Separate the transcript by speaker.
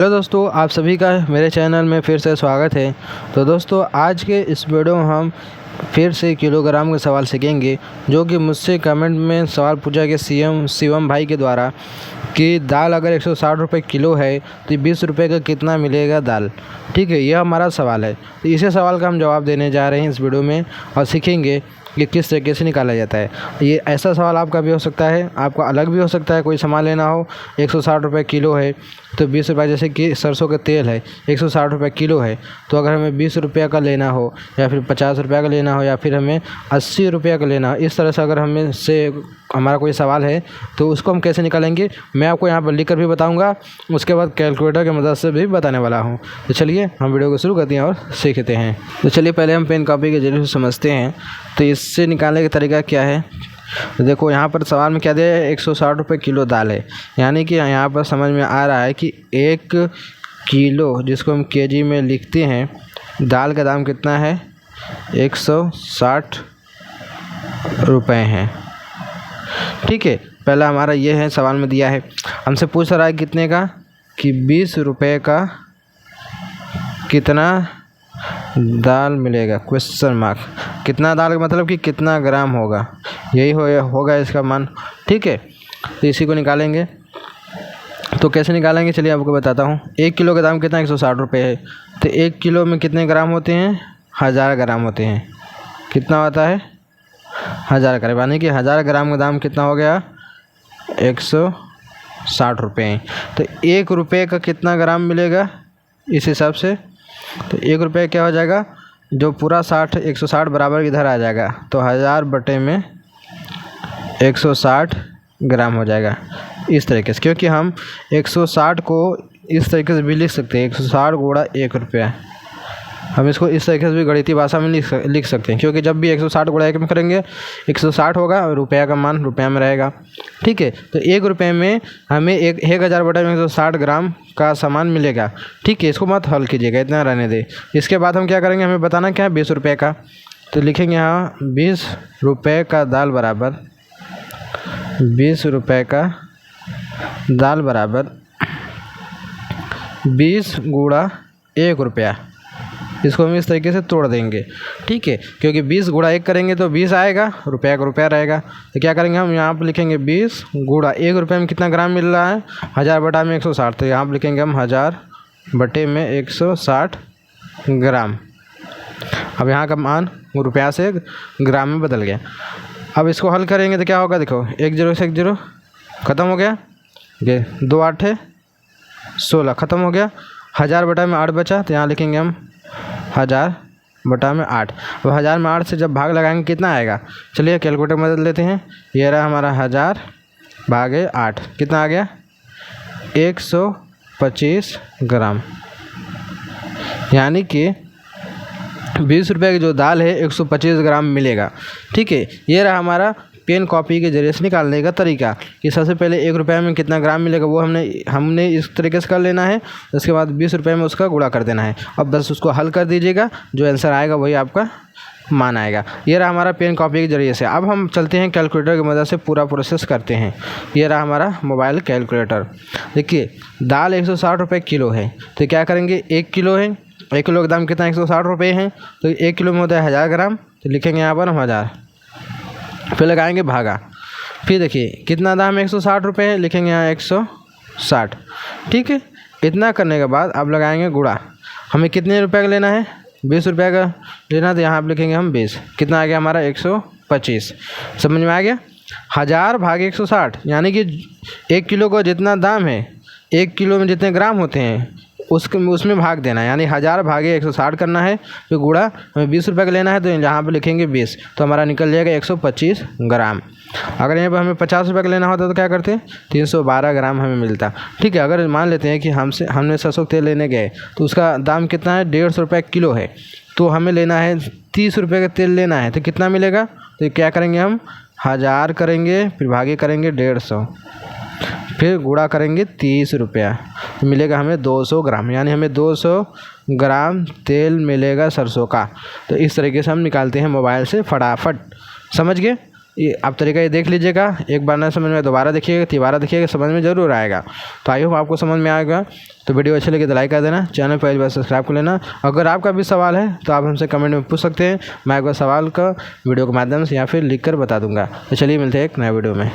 Speaker 1: Hello दोस्तों, आप सभी का मेरे चैनल में फिर से स्वागत है। तो दोस्तों, आज के इस वीडियो में हम फिर से किलोग्राम के सवाल सीखेंगे, जो कि मुझसे कमेंट में सवाल पूछा गया शिवम भाई के द्वारा कि दाल अगर 160 रुपये किलो है तो 20 रुपये का कितना मिलेगा दाल। ठीक है, यह हमारा सवाल है। तो इसी सवाल का हम जवाब देने जा रहे हैं इस वीडियो में और सीखेंगे कि किस तरीके से निकाला जाता है। ये ऐसा सवाल आपका भी हो सकता है, आपका अलग भी हो सकता है। कोई सामान लेना हो, 160 रुपये किलो है तो 20 रुपये, जैसे कि सरसों का तेल है 160 रुपये किलो है, तो अगर हमें 20 रुपये का लेना हो या फिर 50 रुपये का लेना हो या फिर हमें 80 रुपये का लेना हो, इस तरह से अगर हमें से हमारा कोई सवाल है तो उसको हम कैसे निकालेंगे मैं आपको यहाँ पर लिख कर भी बताऊँगा, उसके बाद कैलकुलेटर की मदद से भी बताने वाला हूँ। तो चलिए हम वीडियो को शुरू करते हैं और सीखते हैं। तो चलिए पहले हम पेन कॉपी के जरिए समझते हैं तो इससे निकालने का तरीका क्या है। तो देखो, यहाँ पर सवाल में क्या दिया है, 160 रुपये किलो दाल है, यानी कि यहाँ पर समझ में आ रहा है कि 1 किलो, जिसको हम केजी में लिखते हैं, दाल का दाम कितना है, 160 रुपये है। ठीक है, पहला हमारा ये है, सवाल में दिया है। हमसे पूछ रहा है कितने का, कि 20 रुपये का कितना दाल मिलेगा, क्वेश्चन मार्क। कितना दाल का मतलब कि कितना ग्राम होगा, यही होगा इसका मान। ठीक है, तो इसी को निकालेंगे। तो कैसे निकालेंगे चलिए आपको बताता हूँ। 1 किलो का दाम कितना, 160 रुपये है, तो 1 किलो में कितने ग्राम होते हैं, 1000 ग्राम होते हैं। कितना होता है, 1000 ग्राम, यानी कि 1000 ग्राम का दाम कितना हो गया, 160 रुपये। तो 1 रुपये का कितना ग्राम मिलेगा इस हिसाब से, तो 1 रुपये क्या हो जाएगा, जो पूरा 160 बराबर इधर आ जाएगा, तो 1000 बटे में 160 ग्राम हो जाएगा इस तरीके से। क्योंकि हम 160 को इस तरीके से भी लिख सकते हैं, 160 गुणा 1 रुपया। हम इसको इस तरीके से भी गणितीय भाषा में लिख सकते हैं, क्योंकि जब भी 160 गुणा 1 में करेंगे 160 होगा और रुपया का मान रुपया में रहेगा। ठीक है, तो 1 रुपये में हमें 1000 बटा में 160 ग्राम का सामान मिलेगा। ठीक है, इसको मत हल कीजिएगा, इतना रहने दे। इसके बाद हम क्या करेंगे, हमें बताना क्या है, 20 रुपये का। तो लिखेंगे यहाँ 20 रुपये का दाल बराबर 20 रुपये का दाल बराबर 20 गुणा 1 रुपया। इसको हम इस तरीके से तोड़ देंगे। ठीक है, क्योंकि 20 गुणा 1 करेंगे तो 20 आएगा, रुपया का रुपया रहेगा। तो क्या करेंगे, हम यहाँ पर लिखेंगे 20 गुणा 1 रुपये में कितना ग्राम मिल रहा है, 1000 बटा में 160, तो यहाँ पर लिखेंगे हम 1000 बटे में 160 ग्राम। अब यहाँ का मान रुपया से ग्राम में बदल गया। अब इसको हल करेंगे तो क्या होगा, देखो 1 0 से 1 0 ख़त्म हो गया, ये 2 8 है 16 ख़त्म हो गया। 1000 बटा में 8 बचा, तो यहाँ लिखेंगे हम 1000 बटा में 8। अब 1000 में 8 से जब भाग लगाएंगे कितना आएगा, चलिए कैलकुलेटर में बदल लेते हैं। ये रहा हमारा 1000 भागे 8, कितना आ गया, 125 ग्राम। यानी कि 20 रुपये की जो दाल है 125 ग्राम मिलेगा। ठीक है, ये रहा हमारा पेन कॉपी के जरिए से निकालने का तरीका, कि सबसे पहले 1 रुपये में कितना ग्राम मिलेगा वो हमने इस तरीके से कर लेना है। उसके बाद 20 रुपये में उसका गुणा कर देना है। अब बस उसको हल कर दीजिएगा, जो आंसर आएगा वही आपका मान आएगा। ये रहा हमारा पेन कॉपी के जरिए से। अब हम चलते हैं कैलकुलेटर की मदद से पूरा प्रोसेस करते हैं। ये रहा हमारा मोबाइल कैलकुलेटर। देखिए, दाल 160 रुपये किलो है, तो क्या करेंगे, 1 किलो है, 1 किलो का दाम कितना, 160 रुपये है, तो 1 किलो में होता है 1000 ग्राम, तो लिखेंगे यहाँ पर हम 1000, फिर लगाएंगे भागा। फिर देखिए कितना दाम है, 160 रुपये है, लिखेंगे यहाँ 160। ठीक है, इतना करने के बाद अब लगाएंगे गुणा। हमें कितने रुपये का लेना है, 20 रुपये का लेना, तो यहाँ पर लिखेंगे हम 20। कितना आ गया हमारा, 125। समझ में आ गया, 1000 भागे 160, यानी कि 1 किलो का जितना दाम है, 1 किलो में जितने ग्राम होते हैं उसमें भाग देना है, यानी 1000 भागे 160 करना है। फिर गुणा, हमें 20 रुपये का लेना है, तो यहाँ पे लिखेंगे 20, तो हमारा निकल जाएगा 125 ग्राम। अगर यहाँ पर हमें 50 रुपये का लेना होता तो क्या करते, 312 ग्राम हमें मिलता। ठीक है, अगर मान लेते हैं कि हमने सरसों तेल लेने गए तो उसका दाम कितना है, 150 रुपये किलो है, तो हमें लेना है 30 रुपये का तेल लेना है, तो कितना मिलेगा, तो क्या करेंगे हम 1000 करेंगे, फिर भागे करेंगे 150, फिर गुणा करेंगे 30 रुपया, तो मिलेगा हमें 200 ग्राम, यानी हमें 200 ग्राम तेल मिलेगा सरसों का। तो इस तरीके से हम निकालते हैं मोबाइल से फटाफट। समझ गए, ये आप तरीका ये देख लीजिएगा, एक बार ना समझ में दोबारा देखिएगा, तिबारा देखिएगा, समझ में ज़रूर आएगा। तो आई होप आपको समझ में आएगा। तो वीडियो अच्छी लगी तो लाइक कर देना, चैनल पहली बार सब्सक्राइब कर लेना। अगर आपका भी सवाल है तो आप हमसे कमेंट में पूछ सकते हैं, मैं आपको सवाल का वीडियो के माध्यम से या फिर लिख कर बता दूँगा। तो चलिए मिलते हैं एक नए वीडियो में।